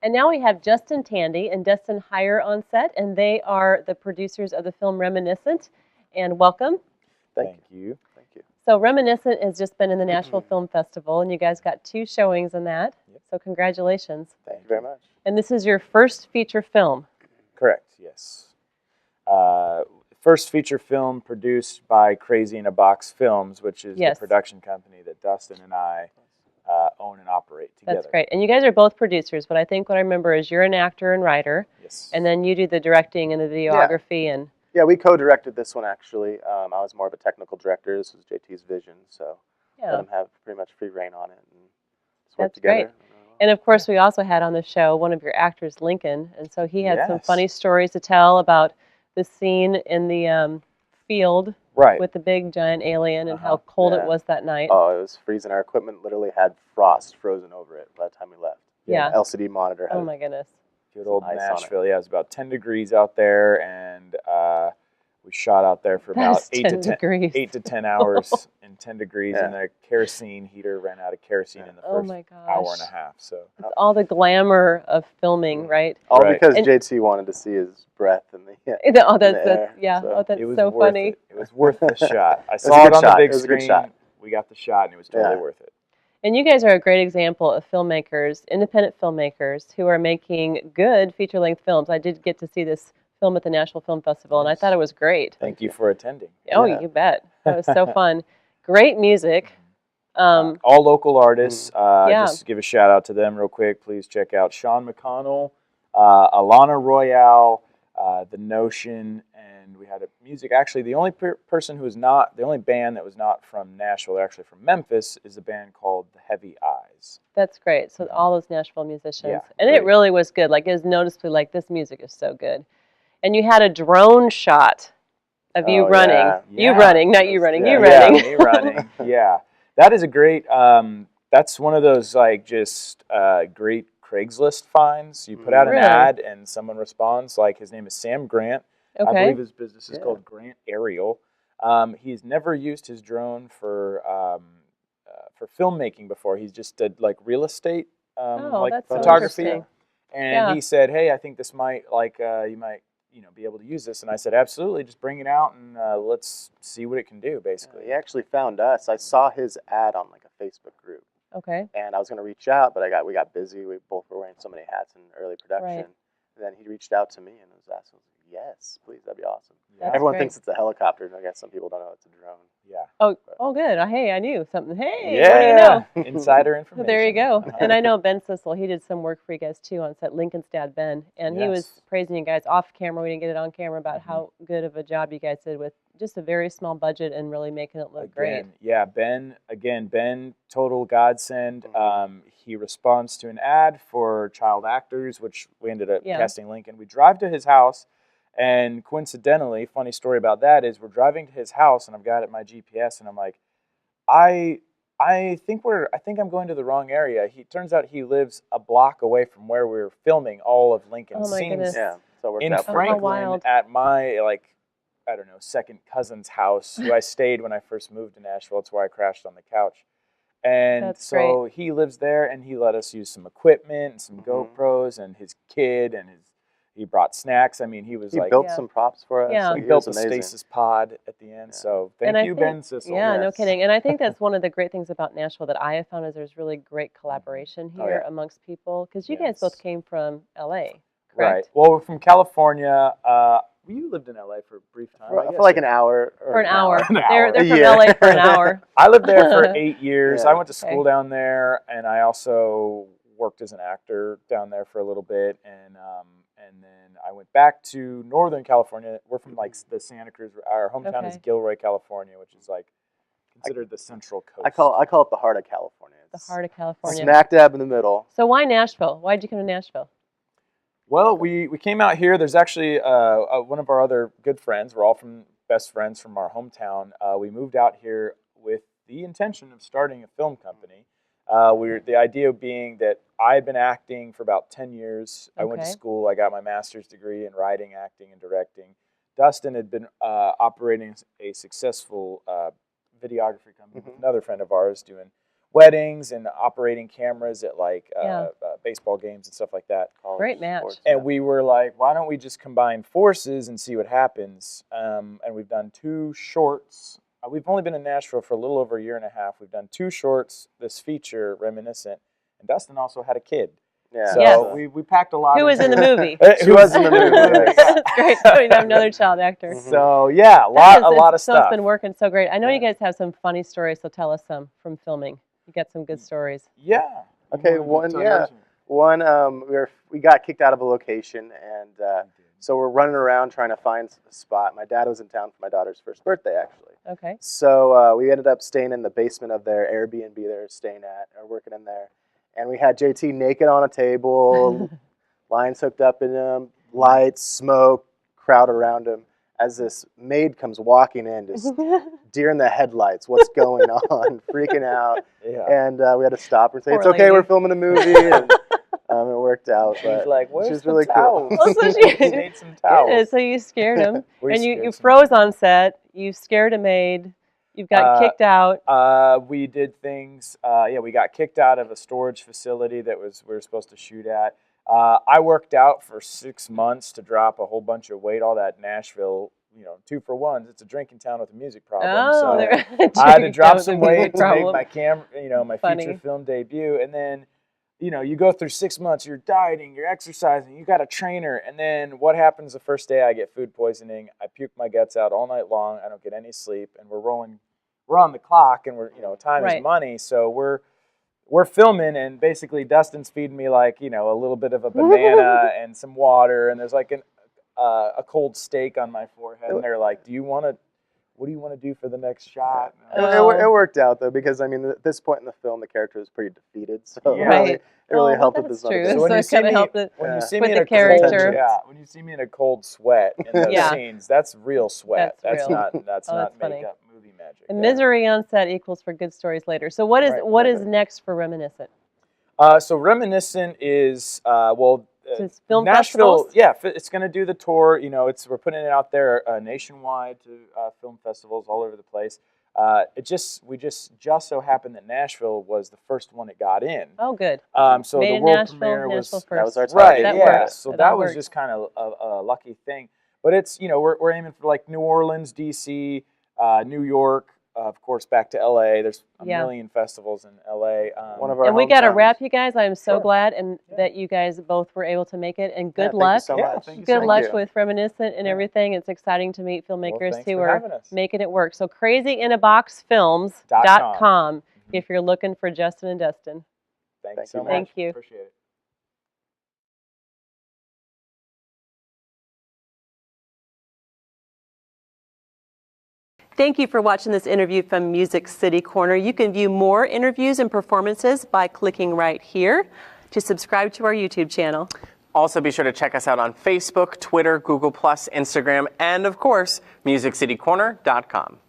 And now we have Justin Tandy and Dustin Hyer on set, and they are the producers of the film Reminiscent. And welcome. Thank you. Thank you. So Reminiscent has just been in the Nashville Film Festival, and you guys got 2 showings in that. Yep. So congratulations. Thank you very much. And this is your first feature film. Correct, yes. First feature film produced by Crazy in a Box Films, which is the production company that Dustin and I own and operate together. That's great. And you guys are both producers, but I think what I remember is you're an actor and writer. Yes. And then you do the directing and the videography. Yeah, we co-directed this one, actually. I was more of a technical director. This was JT's vision, so let him have pretty much free reign on it. And just work together. Great. And, of course, we also had on the show one of your actors, Lincoln, and so he had some funny stories to tell about the scene in the field with the big, giant alien and how cold it was that night. Oh, it was freezing. Our equipment literally had frost frozen over it by the time we left. Yeah. LCD monitor had my goodness. Good old Nashville. Yeah, it was about 10 degrees out there, and we shot out there for about 8 to 10 hours in 10 degrees, and the kerosene heater ran out of kerosene in the first hour and a half. So it's all the glamour of filming, right? All because JT wanted to see his breath in the air. That's so funny. It was worth the shot. I saw it on the big screen. We got the shot, and it was totally worth it. And you guys are a great example of filmmakers, independent filmmakers, who are making good feature-length films. I did get to see this film at the Nashville Film Festival, and I thought it was great. Thank you for attending. Oh, you bet. That was so fun. Great music. All local artists. Just give a shout-out to them real quick. Please check out Sean McConnell, Alana Royale, The Notion, and we had music. Actually, the only the only band that was not from Nashville, they're actually from Memphis, is a band called The Heavy Eyes. That's great. So all those Nashville musicians. And it really was good. Like, it was noticeably like, this music is so good. And you had a drone shot of you running. Yeah. You running, not you running. You running. running. Me running. Yeah. That is a great, that's one of those, like, just great Craigslist finds. You put out an ad and someone responds. Like, his name is Sam Grant. I believe his business is called Grant Aerial. He's never used his drone for filmmaking before. He's just did like real estate, like photography. So and he said, "Hey, I think this might you might be able to use this." And I said, "Absolutely, just bring it out and let's see what it can do." Basically, he actually found us. I saw his ad on like a Facebook group. Okay. And I was going to reach out, but we got busy. We both were wearing so many hats in early production. Right. And then he reached out to me and was asking, "Yes, please, that'd be awesome." That's Everyone great. thinks it's a helicopter, and I guess some people don't know it's a drone. Yeah. Oh, good. Hey, I knew something. Hey, what do you know? Insider information. There you go. And I know Ben Sissel, he did some work for you guys too on set, Lincoln's dad, Ben. And he was praising you guys off camera. We didn't get it on camera about how good of a job you guys did with just a very small budget and really making it look great. Yeah, Ben, total godsend. He responds to an ad for child actors, which we ended up casting Lincoln. We drive to his house. And coincidentally, funny story about that is we're driving to his house, and I've got it in my GPS, and I'm like, I think I'm going to the wrong area. Turns out he lives a block away from where we were filming all of Lincoln's scenes. Goodness. Yeah, so in Franklin at my second cousin's house, who I stayed when I first moved to Nashville. It's where I crashed on the couch. And so he lives there, and he let us use some equipment and some GoPros, and his kid, and he brought snacks. I mean, he built some props for us. Yeah. He built the stasis pod at the end. So thank you, Ben Sissel. Yeah, no kidding. And I think that's one of the great things about Nashville that I have found is there's really great collaboration here amongst people. Because you guys both came from L.A., correct? Right. Well, we're from California. You lived in L.A. for a brief time. For like an hour. For an hour. They're from L.A. for an hour. I lived there for 8 years. I went to school down there, and I also worked as an actor down there for a little bit, and then I went back to Northern California. We're from like the Santa Cruz. Our hometown is Gilroy, California, which is like considered the Central Coast. I call it the heart of California. The heart of California. Smack dab in the middle. So why Nashville? Why did you come to Nashville? Well, we came out here. There's actually one of our other good friends. We're all best friends from our hometown. We moved out here with the intention of starting a film company. The idea being that I had been acting for about 10 years. I went to school. I got my master's degree in writing, acting, and directing. Dustin had been operating a successful videography company with another friend of ours doing weddings and operating cameras at like baseball games and stuff like that. Great match. And we were like, why don't we just combine forces and see what happens? And we've done 2 shorts. We've only been in Nashville for a little over a year and a half. We've done 2 shorts, this feature, Reminiscent, and Dustin also had a kid. Yeah. So we packed a lot. Who was in the movie? Who was in the movie? That's great. So we have another child actor. So yeah, a lot of stuff. So it's been working so great. I know you guys have some funny stories, so tell us some from filming. You got some good stories. Yeah. Okay. One. We got kicked out of a location, and so we're running around trying to find a spot. My dad was in town for my daughter's first birthday, actually. Okay. So we ended up staying in the basement of their Airbnb they were staying at, or working in there. And we had JT naked on a table, lines hooked up in him, lights, smoke, crowd around him. As this maid comes walking in, just deer in the headlights, what's going on, freaking out. Yeah. And we had to stop her and say, "It's okay, we're filming a movie." And it worked out. But she's like, "Where's she's the really towels?" cool. So she made some towels. Yeah, so you scared him, and you froze on set. You scared a maid. You got kicked out. We did things. We got kicked out of a storage facility that we were supposed to shoot at. I worked out for 6 months to drop a whole bunch of weight. All that Nashville, 2-for-1s. It's a drinking town with a music problem. Oh, so I had to drop some weight to make my my feature film debut. And then, you go through 6 months. You're dieting, you're exercising, you got a trainer, and then what happens the first day? I get food poisoning. I puke my guts out all night long. I don't get any sleep, and we're on the clock, and time is money. So we're filming, and basically Dustin's feeding me like, a little bit of a banana and some water, and there's like a cold steak on my forehead, and they're like, what do you want to do for the next shot? It worked out, though, because, at this point in the film, the character was pretty defeated, so it really helped with this. So when you see me when you see me in a cold sweat in those scenes, that's real sweat. That's not makeup. Movie magic. And misery on set equals for good stories later. So what is next for Reminiscent? So Reminiscent is it's film Nashville. festivals? Yeah, it's going to do the tour. We're putting it out there nationwide to film festivals all over the place. We just so happened that Nashville was the first one it got in. Oh, good. So the world premiere was first. That was our target. That yeah. works. So that was just kind of a lucky thing. But it's we're aiming for like New Orleans, DC, New York. Of course, back to LA. There's a million festivals in LA. One of our and we got to wrap, you guys. I am so glad that you guys both were able to make it. And good luck. Thank you so much. Good luck with Reminiscent and everything. It's exciting to meet filmmakers who are making it work. So crazyinaboxfilms.com if you're looking for Justin and Dustin. Thank you so much. Thank you. Appreciate it. Thank you for watching this interview from Music City Corner. You can view more interviews and performances by clicking right here to subscribe to our YouTube channel. Also, be sure to check us out on Facebook, Twitter, Google+, Instagram, and, of course, MusicCityCorner.com.